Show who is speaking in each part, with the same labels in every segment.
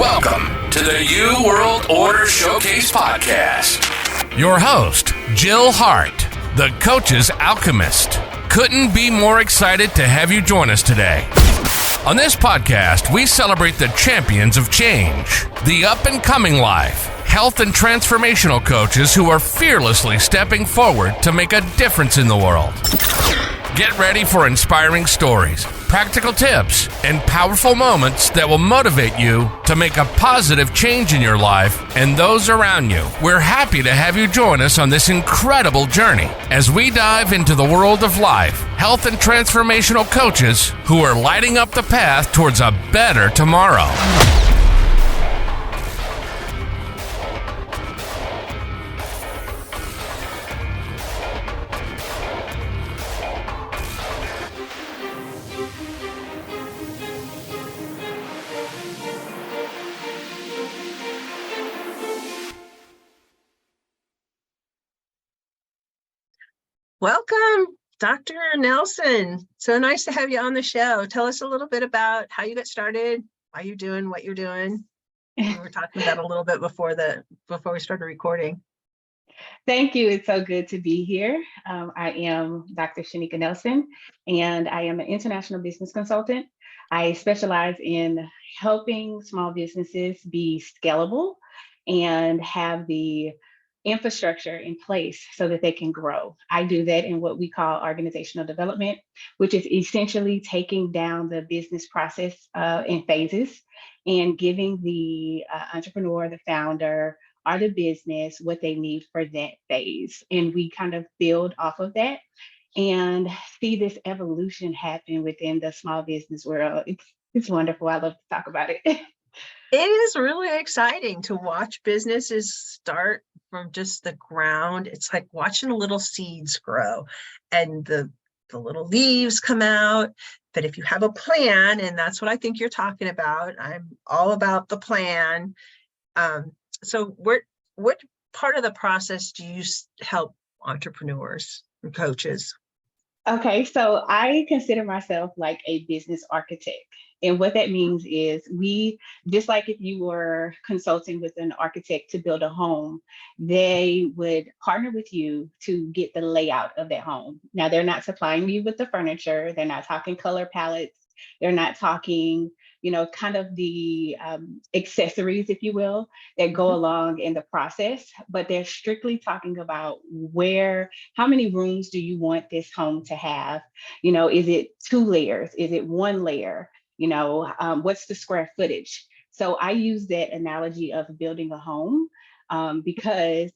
Speaker 1: Welcome to the U World Order Showcase Podcast. Your host, Jill Hart, the Coach's Alchemist. Couldn't be more excited to have you join us today. On this podcast, we celebrate the champions of change, the up-and-coming life, health and transformational coaches who are fearlessly stepping forward to make a difference in the world. Get ready for inspiring stories, practical tips, and powerful moments that will motivate you to make a positive change in your life and those around you. We're happy to have you join us on this incredible journey as we dive into the world of life, health, and transformational coaches who are lighting up the path towards a better tomorrow.
Speaker 2: Welcome, Dr. Nelson. So nice to have you on the show. Tell us a little bit about how you got started, why you're doing what you're doing. We were talking about a little bit before we started recording.
Speaker 3: Thank you. It's so good to be here. I am Dr. Shenica Nelson, and I am an international business consultant. I specialize in helping small businesses be scalable and have the infrastructure in place so that they can grow. I do that in what we call organizational development, which is essentially taking down the business process in phases and giving the entrepreneur, the founder, or the business what they need for that phase. And we kind of build off of that and see this evolution happen within the small business world. It's wonderful. I love to talk about it.
Speaker 2: It is really exciting to watch businesses start from just the ground. It's like watching little seeds grow and the little leaves come out. But if you have a plan, and that's what I think you're talking about, I'm all about the plan. So what part of the process do you help entrepreneurs and coaches?
Speaker 3: Okay, so I consider myself like a business architect. And what that means is we, just like if you were consulting with an architect to build a home, they would partner with you to get the layout of that home. Now, they're not supplying you with the furniture. They're not talking color palettes. They're not talking, kind of the accessories, if you will, that go along in the process, but they're strictly talking about how many rooms do you want this home to have? Is it 2 layers? Is it 1 layer? What's the square footage? So I use that analogy of building a home because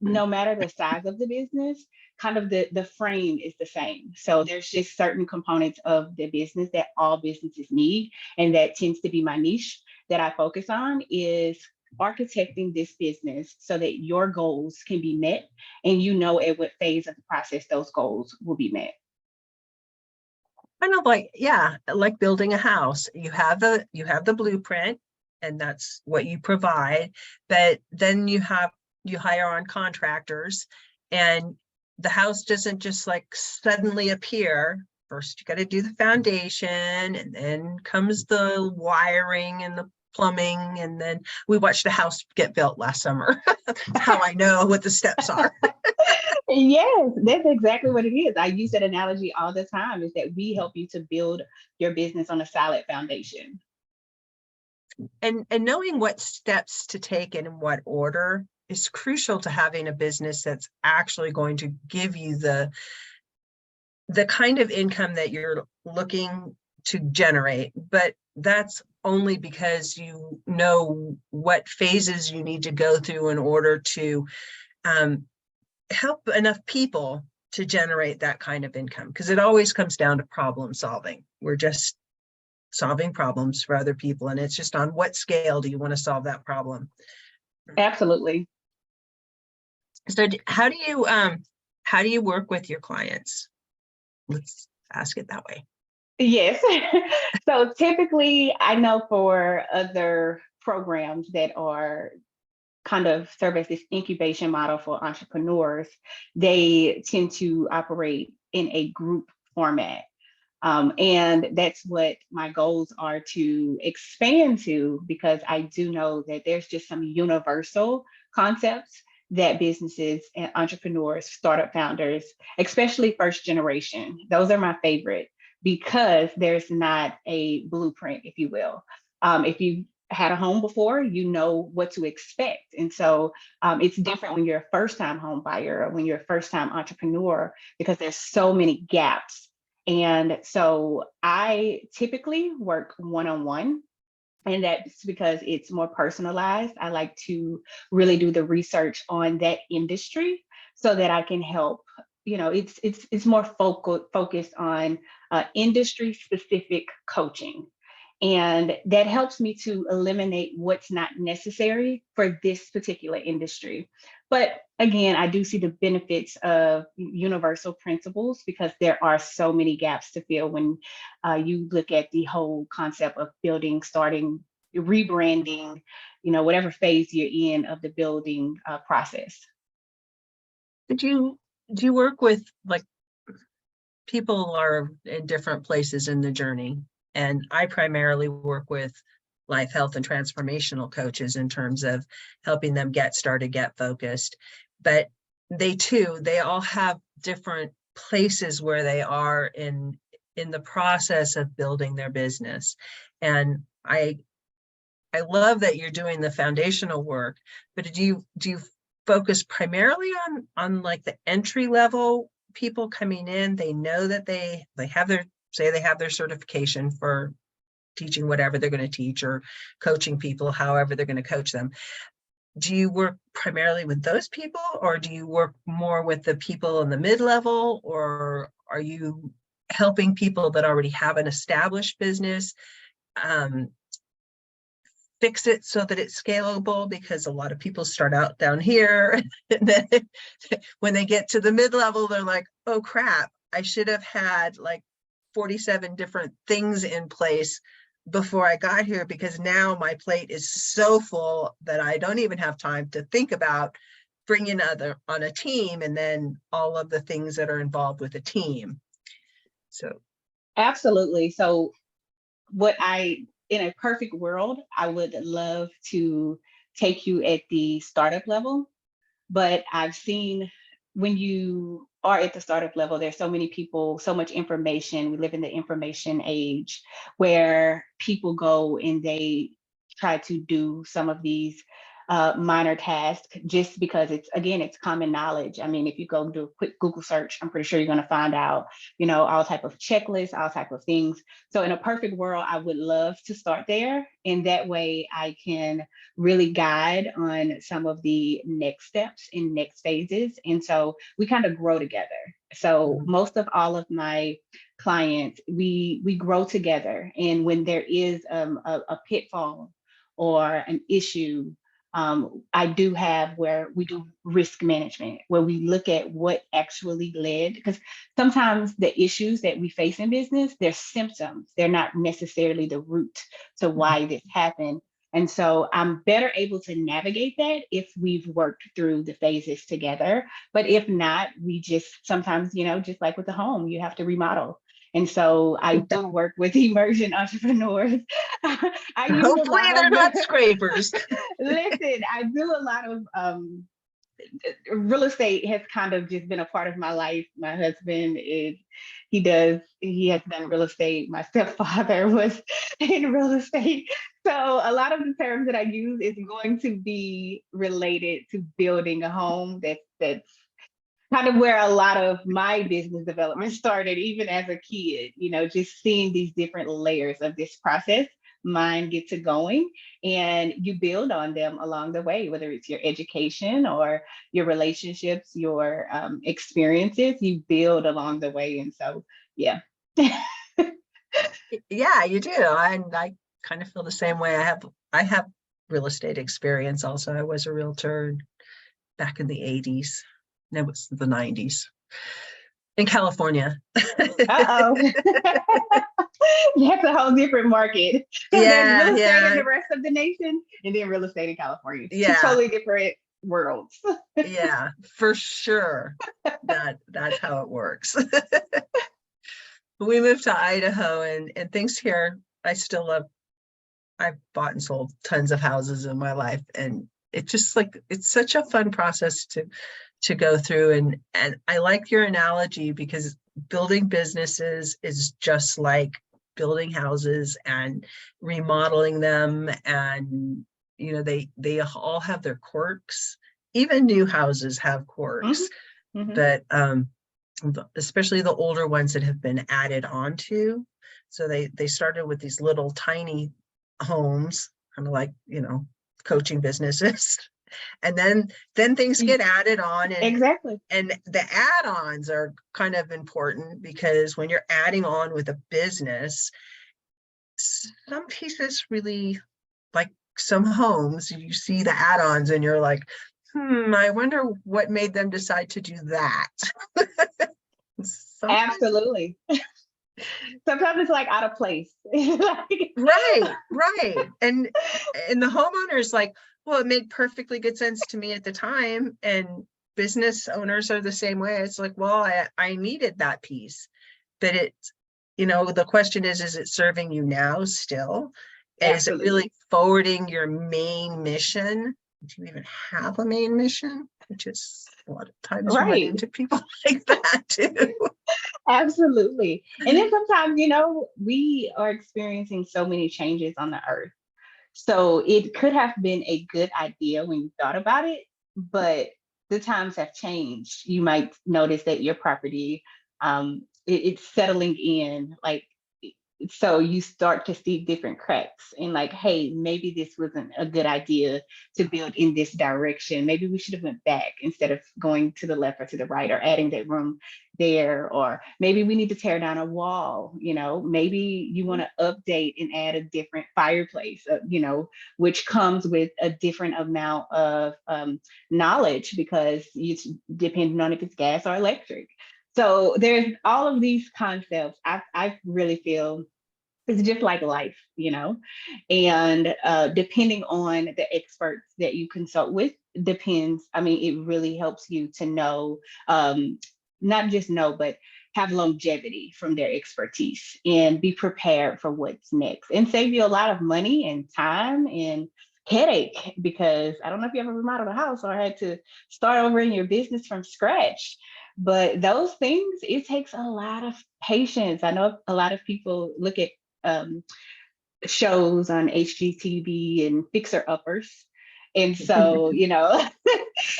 Speaker 3: no matter the size of the business, kind of the frame is the same. So there's just certain components of the business that all businesses need. And that tends to be my niche that I focus on is architecting this business so that your goals can be met and at what phase of the process those goals will be met.
Speaker 2: Kind of like building a house. You have the blueprint, and that's what you provide, but then you hire on contractors, and the house doesn't just like suddenly appear. First, you got to do the foundation, and then comes the wiring and the plumbing, and then we watched a house get built last summer. How I know what the steps are.
Speaker 3: Yes, that's exactly what it is. I use that analogy all the time, is that we help you to build your business on a solid foundation.
Speaker 2: And knowing what steps to take and in what order is crucial to having a business that's actually going to give you the kind of income that you're looking to generate. But that's only because you know what phases you need to go through in order to help enough people to generate that kind of income, because it always comes down to problem solving. We're just solving problems for other people, and it's just on what scale do you want to solve that problem.
Speaker 3: Absolutely.
Speaker 2: So how do you work with your clients? Let's ask it that way.
Speaker 3: Yes. So typically, I know for other programs that are kind of serve as this incubation model for entrepreneurs, they tend to operate in a group format. And that's what my goals are to expand to, because I do know that there's just some universal concepts that businesses and entrepreneurs, startup founders, especially first generation, those are my favorite, because there's not a blueprint, if you will. If you had a home before, you know what to expect. And so it's different when you're a first-time home buyer or when you're a first-time entrepreneur, because there's so many gaps. And so I typically work one-on-one, and that's because it's more personalized. I like to really do the research on that industry so that I can help. It's more focused on industry specific coaching. And that helps me to eliminate what's not necessary for this particular industry. But again, I do see the benefits of universal principles, because there are so many gaps to fill when you look at the whole concept of building, starting, rebranding, whatever phase you're in of the building process.
Speaker 2: Do you work with, like, people are in different places in the journey, and I primarily work with life, health, and transformational coaches in terms of helping them get started, get focused. But they all have different places where they are in the process of building their business. And I love that you're doing the foundational work, but do you focus primarily on like the entry level people coming in? They know that they have their certification for teaching whatever they're going to teach, or coaching people however they're going to coach them. Do you work primarily with those people, or do you work more with the people in the mid-level, or are you helping people that already have an established business fix it so that it's scalable? Because a lot of people start out down here, and then when they get to the mid-level, they're like, oh crap, I should have had like 47 different things in place before I got here, because now my plate is so full that I don't even have time to think about bringing other on a team, and then all of the things that are involved with a team. So
Speaker 3: absolutely. So in a perfect world, I would love to take you at the startup level, but I've seen when you are at the startup level, there's so many people, so much information. We live in the information age where people go and they try to do some of these minor tasks just because it's common knowledge. I mean, if you go do a quick Google search, I'm pretty sure you're going to find out, all type of checklists, all type of things. So in a perfect world, I would love to start there. And that way I can really guide on some of the next steps and next phases. And so we kind of grow together. So most of all of my clients, we grow together. And when there is a pitfall or an issue, I do have where we do risk management, where we look at what actually led, because sometimes the issues that we face in business, they're symptoms. They're not necessarily the root to why this happened. And so I'm better able to navigate that if we've worked through the phases together. But if not, we just sometimes, just like with the home, you have to remodel. And so I do work with emerging entrepreneurs.
Speaker 2: Hopefully they're not scrapers.
Speaker 3: Listen, I do a lot of real estate has kind of just been a part of my life. My husband he has done real estate. My stepfather was in real estate. So a lot of the terms that I use is going to be related to building a home. That's kind of where a lot of my business development started, even as a kid, just seeing these different layers of this process. Mine gets it going, and you build on them along the way, whether it's your education or your relationships, your experiences, you build along the way. And so, yeah.
Speaker 2: Yeah, you do. I kind of feel the same way. I have real estate experience also. I was a realtor back in the 80s. No, it was the 90s in California.
Speaker 3: Uh-oh. That's a whole different market.
Speaker 2: Yeah,
Speaker 3: there's real estate in the rest of the nation, and then real estate in California.
Speaker 2: Yeah.
Speaker 3: Two totally different worlds.
Speaker 2: Yeah, for sure. That's how it works. we moved to Idaho, and things here, I've bought and sold tons of houses in my life, and it's just like, it's such a fun process to go through. And I like your analogy, because building businesses is just like building houses and remodeling them. And, they all have their quirks. Even new houses have quirks, but especially the older ones that have been added onto. So they started with these little tiny homes, kind of like, coaching businesses. And then things get added on,
Speaker 3: Exactly.
Speaker 2: and the add-ons are kind of important, because when you're adding on with a business, some pieces really, like some homes, you see the add-ons and you're like, I wonder what made them decide to do that. Sometimes,
Speaker 3: Absolutely. Sometimes it's like out of place.
Speaker 2: right. And the homeowner's like, well, it made perfectly good sense to me at the time. And business owners are the same way. It's like, well, I needed that piece. But the question is it serving you now still? Is it really forwarding your main mission? Do you even have a main mission? Which is a lot of times you run into people like that too.
Speaker 3: Absolutely. And then sometimes, we are experiencing so many changes on the earth. So it could have been a good idea when you thought about it, but the times have changed. You might notice that your property, it's settling in, like, so you start to see different cracks and like, hey, maybe this wasn't a good idea to build in this direction. Maybe we should have went back instead of going to the left or to the right, or adding that room there. Or maybe we need to tear down a wall. Maybe you want to update and add a different fireplace, which comes with a different amount of knowledge, because it's depending on if it's gas or electric. So there's all of these concepts. I really feel it's just like life, and depending on the experts that you consult with depends. I mean, it really helps you to know, not just know, but have longevity from their expertise and be prepared for what's next, and save you a lot of money and time and headache. Because I don't know if you ever remodeled a house or had to start over in your business from scratch. But those things, it takes a lot of patience. I know a lot of people look at shows on HGTV and fixer uppers. And so,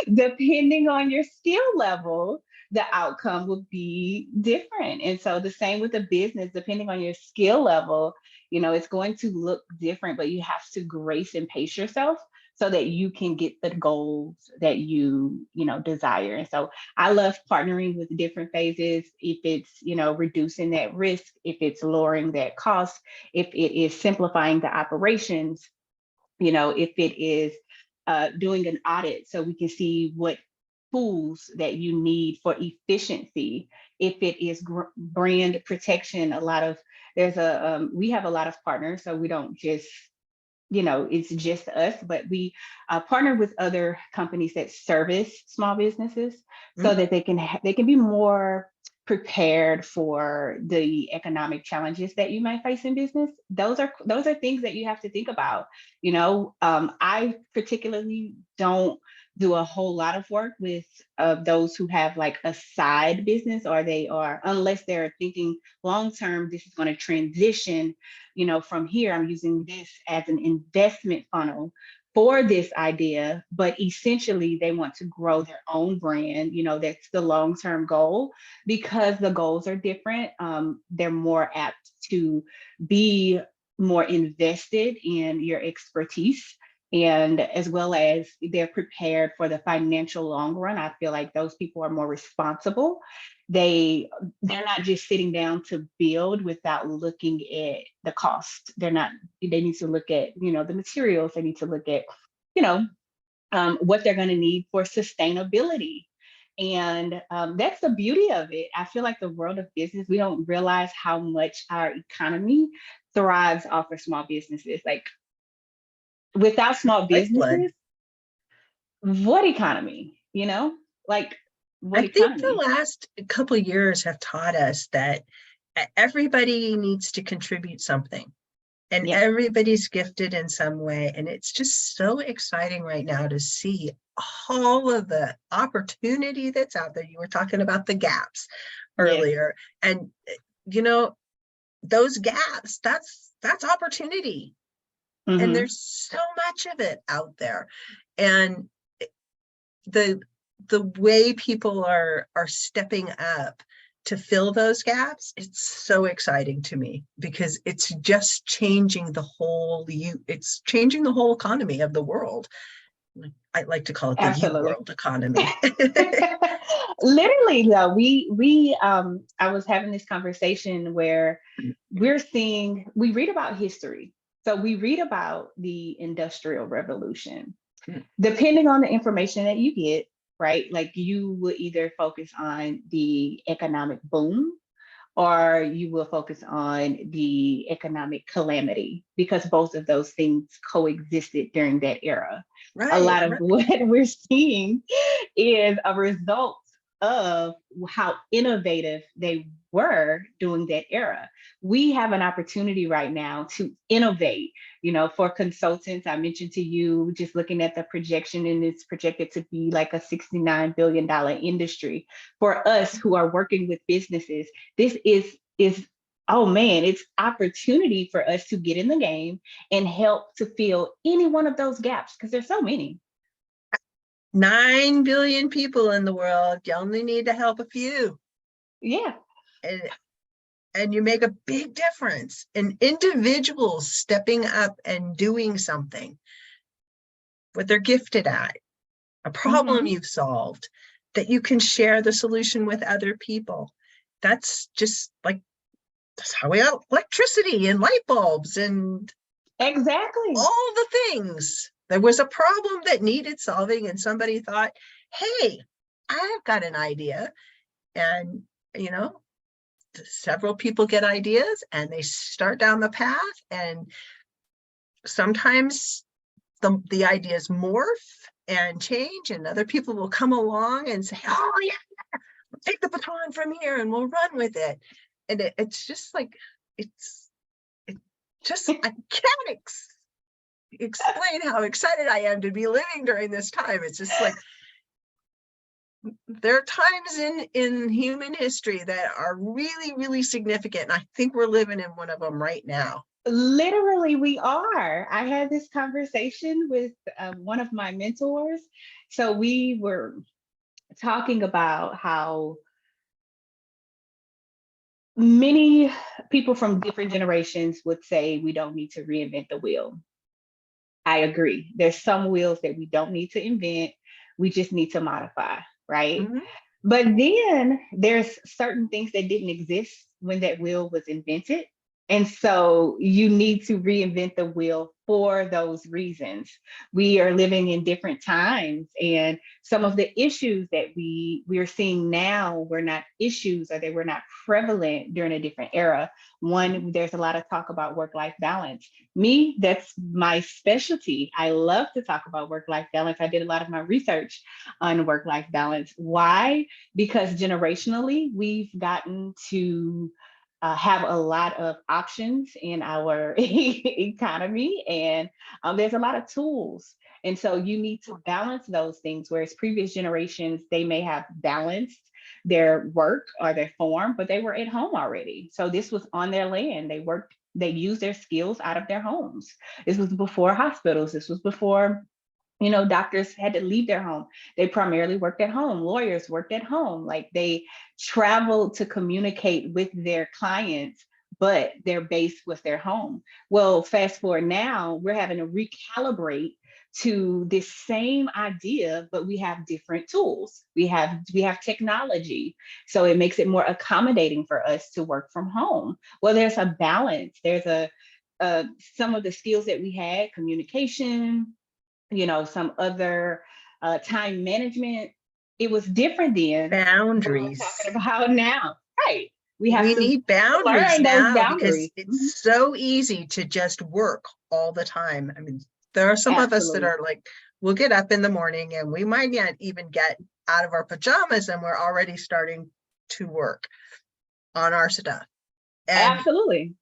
Speaker 3: depending on your skill level, the outcome will be different. And so the same with the business, depending on your skill level, it's going to look different, but you have to grace and pace yourself so that you can get the goals that you desire. And so I love partnering with different phases. If it's, reducing that risk, if it's lowering that cost, if it is simplifying the operations, if it is doing an audit so we can see what tools that you need for efficiency, if it is brand protection. We have a lot of partners, so we don't just, it's just us, but we partner with other companies that service small businesses so that they can be more prepared for the economic challenges that you might face in business. Those are things that you have to think about. I particularly don't do a whole lot of work with those who have like a side business, or unless they're thinking long term, this is going to transition, from here, I'm using this as an investment funnel for this idea, but essentially they want to grow their own brand. That's the long-term goal. Because the goals are different, they're more apt to be more invested in your expertise, and as well as they're prepared for the financial long run. I feel like those people are more responsible. They're not just sitting down to build without looking at the cost. They need to look at, the materials. They need to look at, what they're going to need for sustainability. And that's the beauty of it. I feel like the world of business, we don't realize how much our economy thrives off of small businesses. Like, without small businesses, what economy, like, what
Speaker 2: I think the
Speaker 3: economy?
Speaker 2: last couple of years have taught us that everybody needs to contribute something, and
Speaker 3: Yeah.
Speaker 2: everybody's gifted in some way. And it's just so exciting right now to see all of the opportunity that's out there. You were talking about the gaps
Speaker 3: Yes.
Speaker 2: earlier, and those gaps, that's opportunity. And
Speaker 3: Mm-hmm.
Speaker 2: there's so much of it out there. And the way people are stepping up to fill those gaps, it's so exciting to me, because it's just changing the whole economy of the world. I like to call it the
Speaker 3: Absolutely.
Speaker 2: world economy.
Speaker 3: Literally, though, I was having this conversation where we read about history. So we read about the Industrial Revolution. Depending on the information that you get, right? Like you will either focus on the economic boom, or you will focus on the economic calamity, because both of those things coexisted during that era. A
Speaker 2: Right,
Speaker 3: lot of
Speaker 2: right.
Speaker 3: what we're seeing is a result of how innovative they were during that era. We have an opportunity right now to innovate. For consultants, I mentioned to you, just looking at the projection, and it's projected to be like a $69 billion industry. For us who are working with businesses, this is oh man, it's opportunity for us to get in the game and help to fill any one of those gaps, because there's so many.
Speaker 2: 9 billion people in the world. You only need to help a few.
Speaker 3: Yeah.
Speaker 2: And you make a big difference in individuals stepping up and doing something, what they're gifted at, a problem you've solved, that you can share the solution with other people. That's just like, that's how we got electricity and light bulbs and
Speaker 3: Exactly.
Speaker 2: all the things. There was a problem that needed solving, and somebody thought, hey, I've got an idea. And, several people get ideas and they start down the path, and sometimes the ideas morph and change, and other people will come along and say, oh yeah, take the baton from here and we'll run with it. And it's just like, it's just, I can't explain how excited I am to be living during this time. It's just like, there are times in human history that are really, really significant. And I think we're living in one of them right now.
Speaker 3: Literally, we are. I had this conversation with one of my mentors. So we were talking about how many people from different generations would say we don't need to reinvent the wheel. I agree. There's some wheels that we don't need to invent. We just need to modify, right?
Speaker 2: Mm-hmm.
Speaker 3: But then there's certain things that didn't exist when that wheel was invented. And so you need to reinvent the wheel for those reasons. We are living in different times, and some of the issues that we're seeing now were not issues, or they were not prevalent during a different era. One, there's a lot of talk about work-life balance. Me, that's my specialty. I love to talk about work-life balance. I did a lot of my research on work-life balance. Why? Because generationally, we've gotten to have a lot of options in our economy, and there's a lot of tools. And so you need to balance those things, whereas previous generations, they may have balanced their work or their form, but they were at home already. So this was on their land. They used their skills out of their homes. This was before hospitals. This was before doctors had to leave their home. They primarily worked at home. Lawyers worked at home. Like, they traveled to communicate with their clients, but their base was their home. Well, fast forward now, we're having to recalibrate to this same idea, but we have different tools. We have technology. So it makes it more accommodating for us to work from home. Well, there's a balance. There's some of the skills that we had, communication, some other time management. It was different then.
Speaker 2: Boundaries.
Speaker 3: We're talking about now, right? We
Speaker 2: need boundaries
Speaker 3: learn those
Speaker 2: now, because
Speaker 3: boundaries.
Speaker 2: it's so easy to just work all the time. I mean, there are some of us that are like, we'll get up in the morning and we might not even get out of our pajamas and we're already starting to work on our stuff. And
Speaker 3: Absolutely.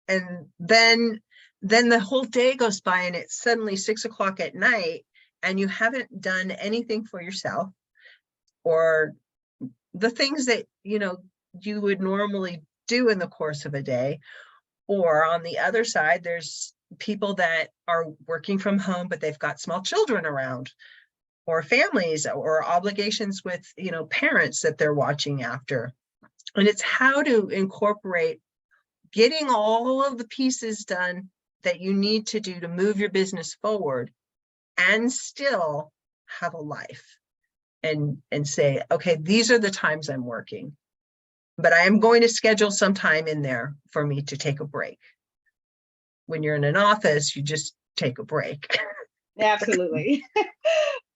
Speaker 2: and then the whole day goes by and it's suddenly 6 o'clock at night and you haven't done anything for yourself or the things that you would normally do in the course of a day. Or on the other side, there's people that are working from home, but they've got small children around, or families, or obligations with parents that they're watching after. And it's how to incorporate getting all of the pieces done that you need to do to move your business forward and still have a life and say, okay, these are the times I'm working, but I am going to schedule some time in there for me to take a break. When you're in an office, you just take a break.
Speaker 3: Absolutely.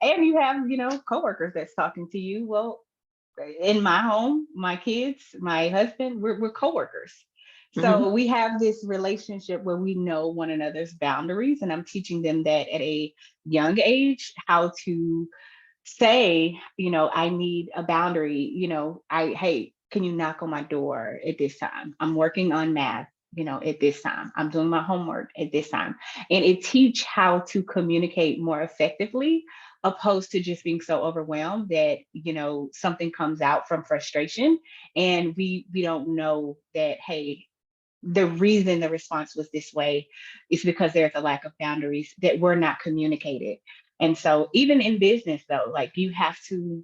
Speaker 3: And you have, coworkers that's talking to you. Well, in my home, my kids, my husband, we're coworkers. So we have this relationship where we know one another's boundaries, and I'm teaching them that at a young age, how to say, I need a boundary. Hey, can you knock on my door at this time? I'm working on math, at this time. I'm doing my homework at this time. And it teach how to communicate more effectively, opposed to just being so overwhelmed that, something comes out from frustration and we don't know that, hey, the reason the response was this way is because there's a lack of boundaries that were not communicated. And so even in business though, like you have to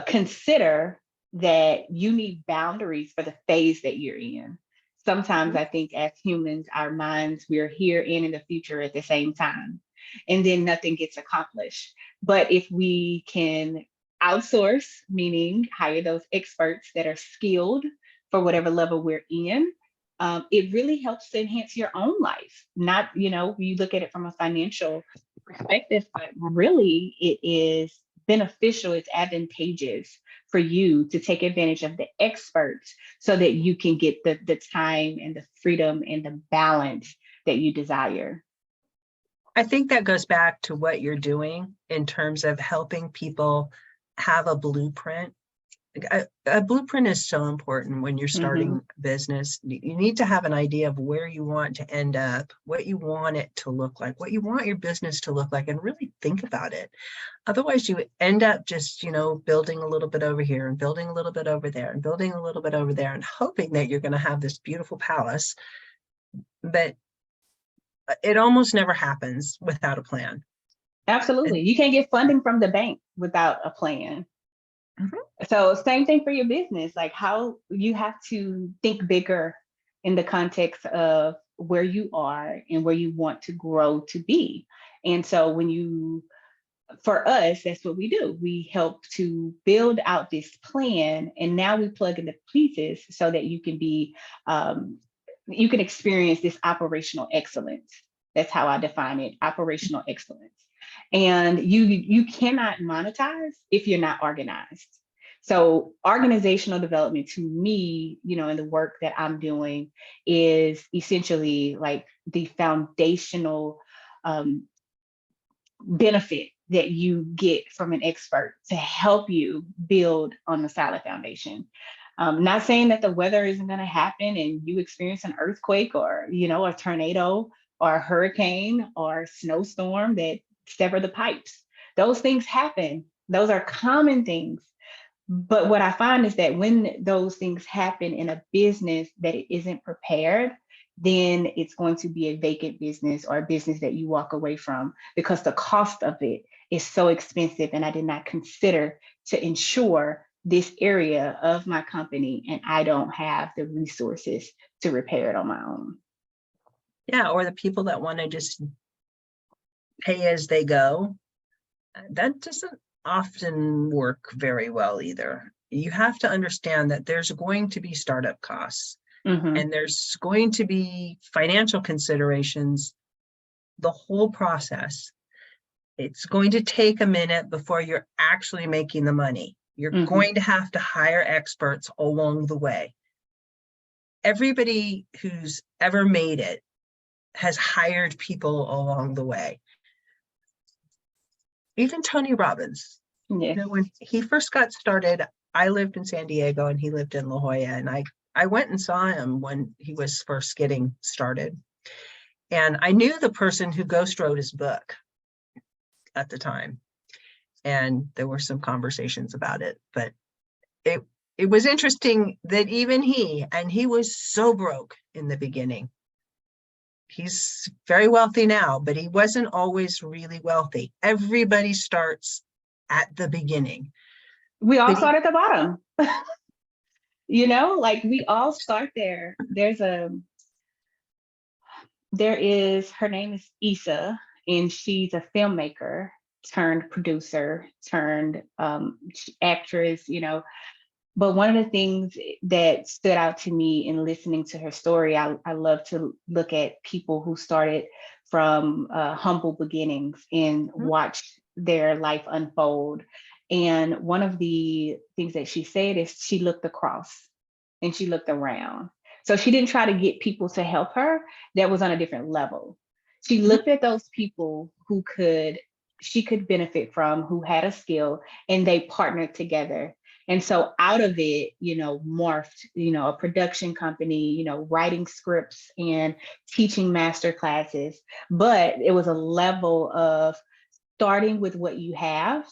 Speaker 3: consider that you need boundaries for the phase that you're in. Sometimes I think as humans, our minds, we're here and in the future at the same time, and then nothing gets accomplished. But if we can outsource, meaning hire those experts that are skilled for whatever level we're in, it really helps to enhance your own life. Not, you look at it from a financial perspective, but really it is beneficial, it's advantageous for you to take advantage of the experts so that you can get the time and the freedom and the balance that you desire.
Speaker 2: I think that goes back to what you're doing in terms of helping people have a blueprint. A blueprint is so important when you're starting a business. You need to have an idea of where you want to end up, what you want it to look like, what you want your business to look like, and really think about it. Otherwise, you end up just, building a little bit over here and building a little bit over there and building a little bit over there and hoping that you're going to have this beautiful palace. But it almost never happens without a plan.
Speaker 3: Absolutely. You can't get funding from the bank without a plan. So same thing for your business, like how you have to think bigger in the context of where you are and where you want to grow to be. And so for us, that's what we do. We help to build out this plan, and now we plug in the pieces so that you can you can experience this operational excellence. That's how I define it, operational excellence. And you cannot monetize if you're not organized. So organizational development to me, in the work that I'm doing is essentially like the foundational benefit that you get from an expert to help you build on a solid foundation. Not saying that the weather isn't going to happen and you experience an earthquake or, a tornado or a hurricane or a snowstorm that sever the pipes. Those things happen. Those are common things. But what I find is that when those things happen in a business that it isn't prepared, then it's going to be a vacant business or a business that you walk away from because the cost of it is so expensive. And I did not consider to ensure this area of my company, and I don't have the resources to repair it on my own.
Speaker 2: Yeah, or the people that want to just pay as they go. That doesn't often work very well either. You have to understand that there's going to be startup costs and there's going to be financial considerations, the whole process. It's going to take a minute before you're actually making the money. You're going to have to hire experts along the way. Everybody who's ever made it has hired people along the way. Even Tony Robbins,
Speaker 3: Yes.
Speaker 2: when he first got started, I lived in San Diego and he lived in La Jolla, and I I went and saw him when he was first getting started. And I knew the person who ghost wrote his book at the time. And there were some conversations about it, but it was interesting that even he was so broke in the beginning. He's very wealthy now, but he wasn't always really wealthy. Everybody starts at the beginning.
Speaker 3: We all start at the bottom. Like we all start there. Her name is Issa, and she's a filmmaker turned producer turned actress, But one of the things that stood out to me in listening to her story, I love to look at people who started from humble beginnings and watch their life unfold. And one of the things that she said is she looked across and she looked around. So she didn't try to get people to help her. That was on a different level. She looked at those people who she could benefit from, who had a skill, and they partnered together. And so out of it, morphed, a production company, writing scripts and teaching master classes. But it was a level of starting with what you have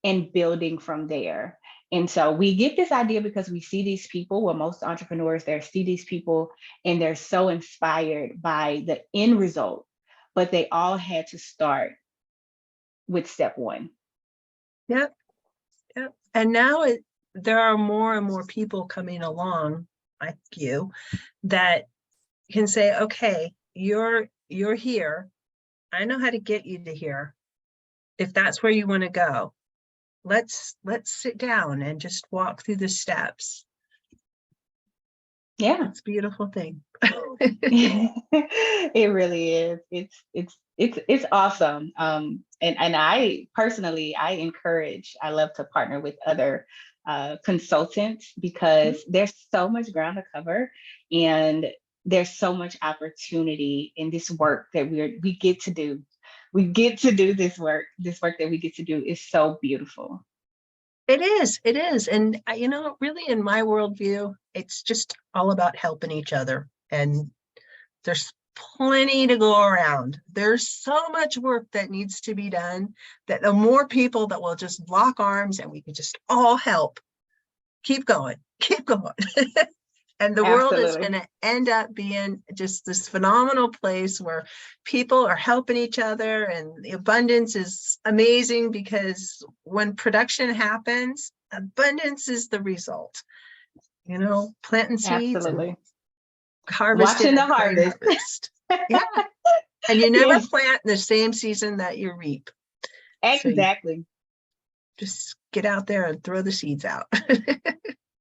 Speaker 3: and building from there. And so we get this idea because we see these people, well, most entrepreneurs there see these people and they're so inspired by the end result, but they all had to start with step one.
Speaker 2: Yep. And now there are more and more people coming along like you that can say, okay, you're here. I know how to get you to here. If that's where you want to go, let's sit down and just walk through the steps.
Speaker 3: Yeah.
Speaker 2: It's a beautiful thing.
Speaker 3: It really is. It's awesome. And I personally, I love to partner with other consultants because there's so much ground to cover and there's so much opportunity in this work that we get to do. We get to do this work. This work that we get to do is so beautiful.
Speaker 2: It is. And, really in my worldview, it's just all about helping each other. And there's plenty to go around. There's so much work that needs to be done that the more people that will just lock arms and we can just all help, keep going. And the world is going to end up being just this phenomenal place where people are helping each other, and the abundance is amazing because when production happens, abundance is the result. Planting seeds and
Speaker 3: harvesting the harvest.
Speaker 2: Yeah. And you never plant in the same season that you reap.
Speaker 3: Exactly.
Speaker 2: So just get out there and throw the seeds out.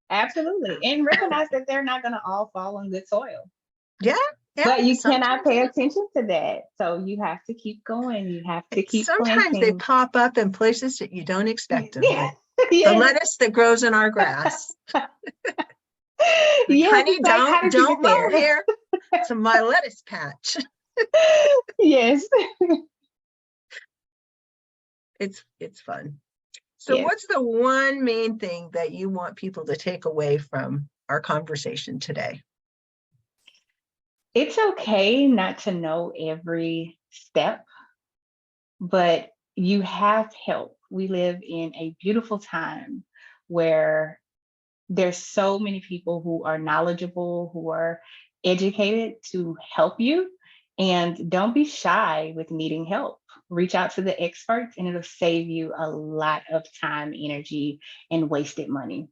Speaker 3: Absolutely. And recognize that they're not going to all fall on good soil.
Speaker 2: Yeah.
Speaker 3: But you cannot pay attention to that. So you have to keep going. You have to keep
Speaker 2: Sometimes
Speaker 3: planting.
Speaker 2: They pop up in places that you don't expect them. Like the lettuce that grows in our grass. Honey, don't mow here. It's my lettuce patch.
Speaker 3: Yes.
Speaker 2: It's fun. So what's the one main thing that you want people to take away from our conversation today?
Speaker 3: It's okay not to know every step, but you have help. We live in a beautiful time where there's so many people who are knowledgeable, who are educated to help you. And don't be shy with needing help. Reach out to the experts and it'll save you a lot of time, energy, and wasted money.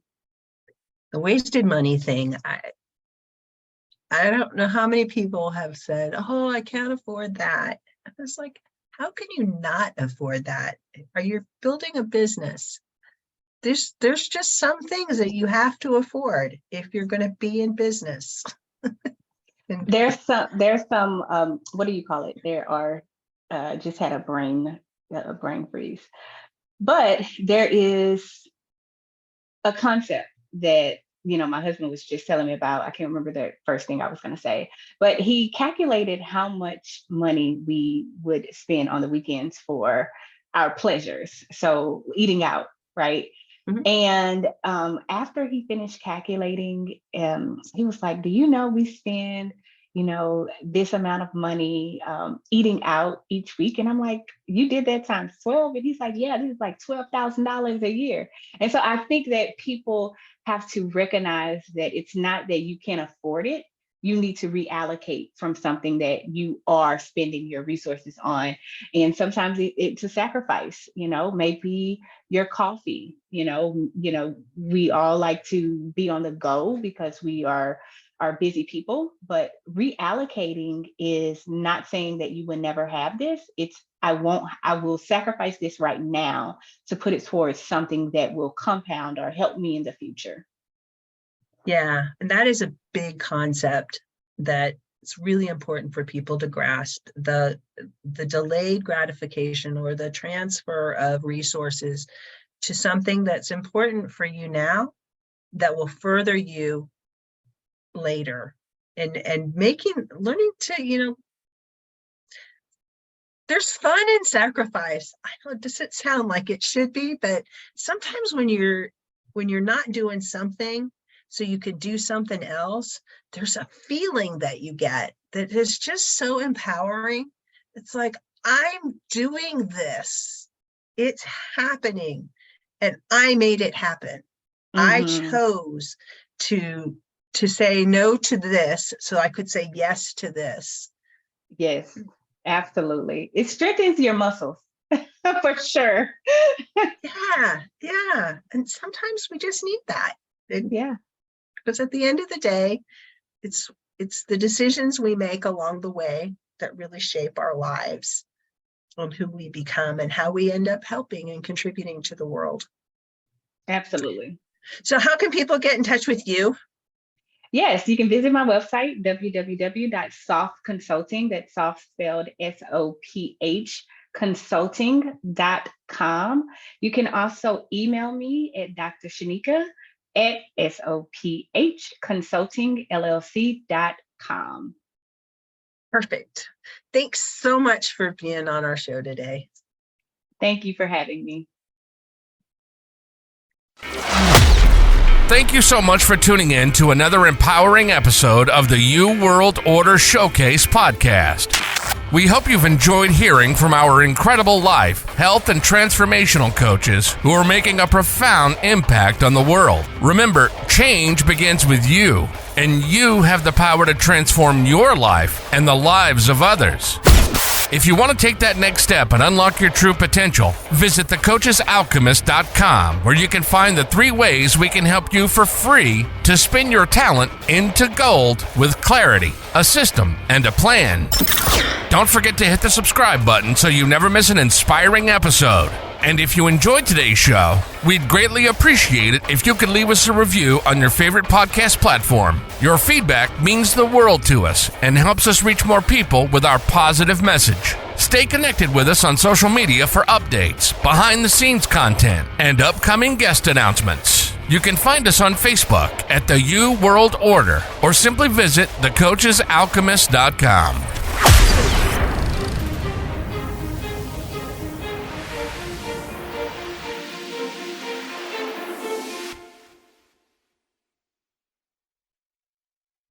Speaker 2: The wasted money thing, I don't know how many people have said, oh, I can't afford that. It's like, how can you not afford that? Are you building a business? There's just some things that you have to afford if you're going to be in business.
Speaker 3: There's some what do you call it? There are just had a brain freeze. But there is a concept that my husband was just telling me about. I can't remember the first thing I was going to say, but he calculated how much money we would spend on the weekends for our pleasures. So eating out, right?
Speaker 2: Mhm.
Speaker 3: And after he finished calculating, he was like, do you know we spend, this amount of money eating out each week? And I'm like, you did that times 12? And he's like, yeah, this is like $12,000 a year. And so I think that people have to recognize that it's not that you can't afford it. You need to reallocate from something that you are spending your resources on. And sometimes it's a sacrifice, maybe your coffee, we all like to be on the go because we are busy people, but reallocating is not saying that you will never have this. It's, I will sacrifice this right now to put it towards something that will compound or help me in the future.
Speaker 2: Yeah, and that is a big concept that it's really important for people to grasp. The delayed gratification or the transfer of resources to something that's important for you now that will further you later, and learning to, there's fun in sacrifice. I know it doesn't sound like it should be, but sometimes when you're not doing something so you could do something else, there's a feeling that you get that is just so empowering. It's like, I'm doing this, it's happening, and I made it happen. I chose to say no to this so I could say yes to this.
Speaker 3: Yes, absolutely. It strengthens your muscles for sure.
Speaker 2: Yeah. And sometimes we just need that.
Speaker 3: Yeah.
Speaker 2: Because at the end of the day, it's the decisions we make along the way that really shape our lives and who we become and how we end up helping and contributing to the world.
Speaker 3: Absolutely.
Speaker 2: So how can people get in touch with you?
Speaker 3: Yes, you can visit my website, www.SOPH Consulting, that's SOPH spelled SOPH consulting.com. You can also email me at Dr. Shenica at sophconsultingllc.com.
Speaker 2: Perfect. Thanks so much for being on our show today.
Speaker 3: Thank you for having me.
Speaker 1: Thank you so much for tuning in to another empowering episode of the You World Order Showcase podcast. We hope you've enjoyed hearing from our incredible life, health, and transformational coaches who are making a profound impact on the world. Remember, change begins with you, and you have the power to transform your life and the lives of others. If you want to take that next step and unlock your true potential, visit thecoachesalchemist.com, where you can find the 3 ways we can help you for free to spin your talent into gold with clarity, a system, and a plan. Don't forget to hit the subscribe button so you never miss an inspiring episode. And if you enjoyed today's show, we'd greatly appreciate it if you could leave us a review on your favorite podcast platform. Your feedback means the world to us and helps us reach more people with our positive message. Stay connected with us on social media for updates, behind-the-scenes content, and upcoming guest announcements. You can find us on Facebook at the You World Order or simply visit thecoachesalchemist.com.